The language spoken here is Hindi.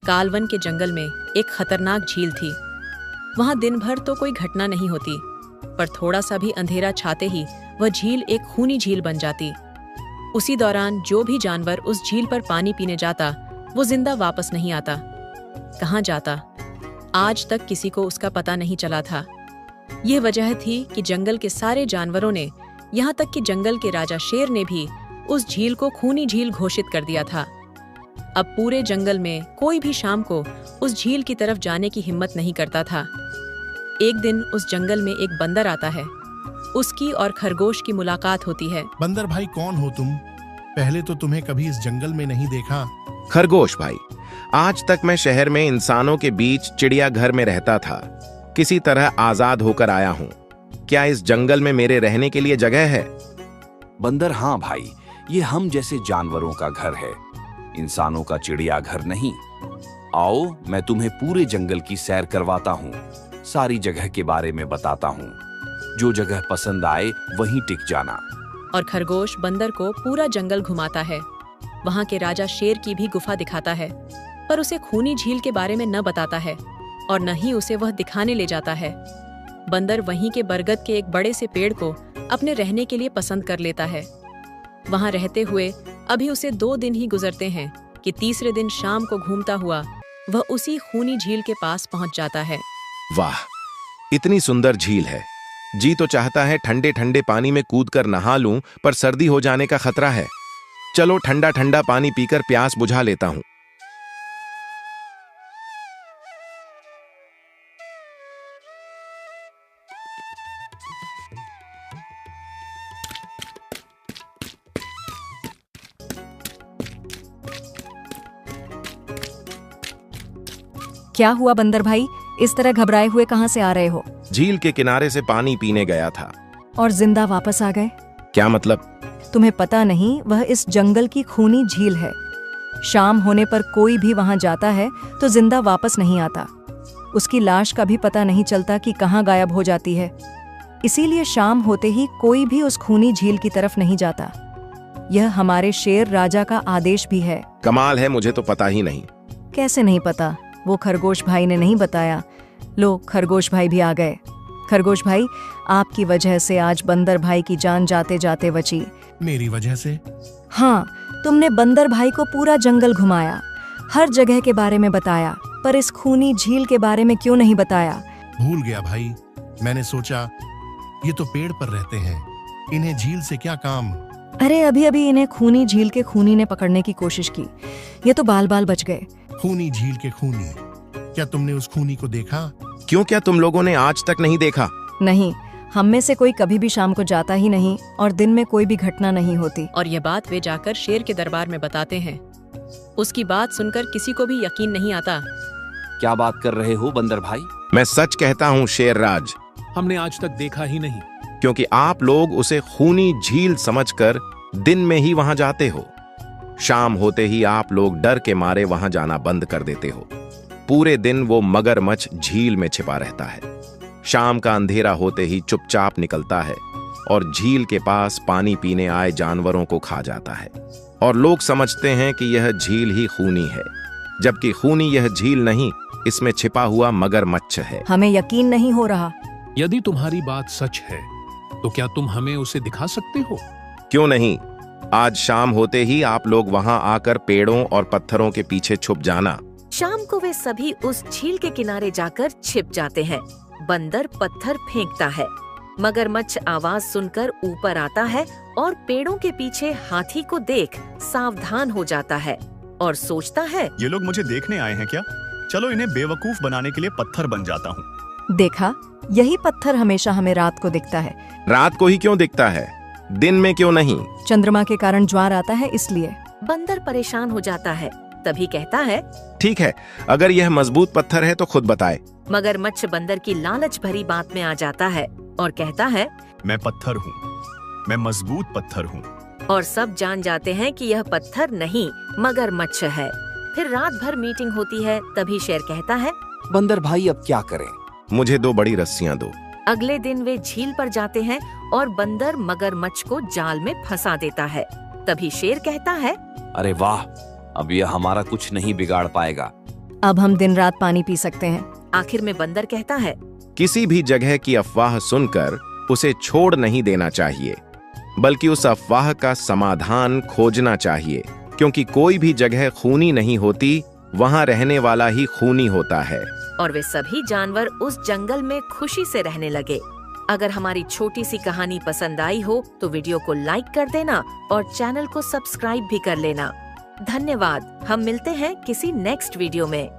कालवन के जंगल में एक खतरनाक झील थी। वहां दिन भर तो कोई घटना नहीं होती, पर थोड़ा सा भी अंधेरा छाते ही वह झील एक खूनी झील बन जाती। उसी दौरान जो भी जानवर उस झील पर पानी पीने जाता वो जिंदा वापस नहीं आता। कहाँ जाता, आज तक किसी को उसका पता नहीं चला था। यह वजह थी कि जंगल के सारे जानवरों ने, यहाँ तक कि जंगल के राजा शेर ने भी उस झील को खूनी झील घोषित कर दिया था। अब पूरे जंगल में कोई भी शाम को उस झील की तरफ जाने की हिम्मत नहीं करता था। एक दिन उस जंगल में एक बंदर आता है। उसकी और खरगोश की मुलाकात होती है। बंदर भाई, कौन हो तुम? पहले तो तुम्हें कभी इस जंगल में नहीं देखा। खरगोश भाई, आज तक मैं शहर में इंसानों के बीच चिड़ियाघर में रहता था। किसी तरह आजाद होकर आया हूँ। क्या इस जंगल में मेरे रहने के लिए जगह है? बंदर, हाँ भाई, ये हम जैसे जानवरों का घर है, इंसानों का चिड़ियाघर नहीं। आओ, मैं तुम्हें पूरे जंगल की सैर करवाता हूँ, सारी जगह के बारे में बताता हूँ। जो जगह पसंद आए वहीं टिक जाना। और खरगोश बंदर को पूरा जंगल घुमाता है। वहाँ के राजा शेर की भी गुफा दिखाता है, पर उसे खूनी झील के बारे में न बताता है और न ही उसे वह दिखाने ले जाता है। बंदर वहीं के बरगद के एक बड़े से पेड़ को अपने रहने के लिए पसंद कर लेता है। वहाँ रहते हुए अभी उसे 2 दिन ही गुजरते हैं कि तीसरे दिन शाम को घूमता हुआ वह उसी खूनी झील के पास पहुंच जाता है। वाह, इतनी सुंदर झील है। जी तो चाहता है ठंडे ठंडे पानी में कूदकर नहा लूं, पर सर्दी हो जाने का खतरा है। चलो ठंडा ठंडा पानी पीकर प्यास बुझा लेता हूं। क्या हुआ बंदर भाई, इस तरह घबराए हुए कहाँ से आ रहे हो? झील के किनारे से पानी पीने गया था। और जिंदा वापस आ गए? क्या मतलब? तुम्हें पता नहीं, वह इस जंगल की खूनी झील है। शाम होने पर कोई भी वहां जाता है तो जिंदा वापस नहीं आता। उसकी लाश का भी पता नहीं चलता कि कहाँ गायब हो जाती है। इसीलिए शाम होते ही कोई भी उस खूनी झील की तरफ नहीं जाता। यह हमारे शेर राजा का आदेश भी है। कमाल है, मुझे तो पता ही नहीं। कैसे नहीं पता? वो खरगोश भाई ने नहीं बताया। लो, खरगोश भाई भी आ गए। खरगोश भाई, आपकी वजह से आज बंदर भाई की जान जाते जाते बची। मेरी वजह से? हाँ, तुमने बंदर भाई को पूरा जंगल घुमाया, हर जगह के बारे में बताया, पर इस खूनी झील के बारे में क्यों नहीं बताया? भूल गया भाई। मैंने सोचा ये तो पेड़ पर रहते हैं, इन्हें झील से क्या काम। अरे अभी अभी इन्हें खूनी झील के खूनी ने पकड़ने की कोशिश की, ये तो बाल बाल बच गए। खूनी झील के खूनी? क्या तुमने उस खूनी को देखा? क्यों, क्या तुम लोगों ने आज तक नहीं देखा? नहीं, हम में से कोई कभी भी शाम को जाता ही नहीं और दिन में कोई भी घटना नहीं होती। और यह बात वे जाकर शेर के दरबार में बताते हैं। उसकी बात सुनकर किसी को भी यकीन नहीं आता। क्या बात कर रहे हो बंदर भाई? मैं सच कहता हूँ शेर राज, हमने आज तक देखा ही नहीं। क्योंकि आप लोग उसे खूनी झील समझकर दिन में ही वहां जाते हो। शाम होते ही आप लोग डर के मारे वहां जाना बंद कर देते हो। पूरे दिन वो मगरमच्छ झील में छिपा रहता है। शाम का अंधेरा होते ही चुपचाप निकलता है और झील के पास पानी पीने आए जानवरों को खा जाता है। और लोग समझते हैं कि यह झील ही खूनी है, जबकि खूनी यह झील नहीं, इसमें छिपा हुआ मगरमच्छ है। हमें यकीन नहीं हो रहा। यदि तुम्हारी बात सच है तो क्या तुम हमें उसे दिखा सकते हो? क्यों नहीं, आज शाम होते ही आप लोग वहां आकर पेड़ों और पत्थरों के पीछे छुप जाना। शाम को वे सभी उस झील के किनारे जाकर छिप जाते हैं। बंदर पत्थर फेंकता है, मगरमच्छ आवाज सुनकर ऊपर आता है और पेड़ों के पीछे हाथी को देख सावधान हो जाता है और सोचता है, ये लोग मुझे देखने आए हैं क्या? चलो इन्हें बेवकूफ बनाने के लिए पत्थर बन जाता हूँ। देखा, यही पत्थर हमेशा हमें रात को दिखता है। रात को ही क्यों दिखता है, दिन में क्यों नहीं? चंद्रमा के कारण ज्वार आता है इसलिए। बंदर परेशान हो जाता है, तभी कहता है, ठीक है, अगर यह मजबूत पत्थर है तो खुद बताए। मगरमच्छ बंदर की लालच भरी बात में आ जाता है और कहता है, मैं पत्थर हूँ, मैं मजबूत पत्थर हूँ। और सब जान जाते हैं कि यह पत्थर नहीं मगरमच्छ है। फिर रात भर मीटिंग होती है। तभी शेर कहता है, बंदर भाई अब क्या करें? मुझे 2 बड़ी रस्सियां दो। अगले दिन वे झील पर जाते हैं और बंदर मगरमच्छ को जाल में फंसा देता है। तभी शेर कहता है, अरे वाह, अब यह हमारा कुछ नहीं बिगाड़ पाएगा। अब हम दिन रात पानी पी सकते हैं। आखिर में बंदर कहता है, किसी भी जगह की अफवाह सुनकर उसे छोड़ नहीं देना चाहिए, बल्कि उस अफवाह का समाधान खोजना चाहिए, क्योंकि कोई भी जगह खूनी नहीं होती, वहां रहने वाला ही खूनी होता है। और वे सभी जानवर उस जंगल में खुशी से रहने लगे। अगर हमारी छोटी सी कहानी पसंद आई हो तो वीडियो को लाइक कर देना और चैनल को सब्सक्राइब भी कर लेना। धन्यवाद। हम मिलते हैं किसी नेक्स्ट वीडियो में।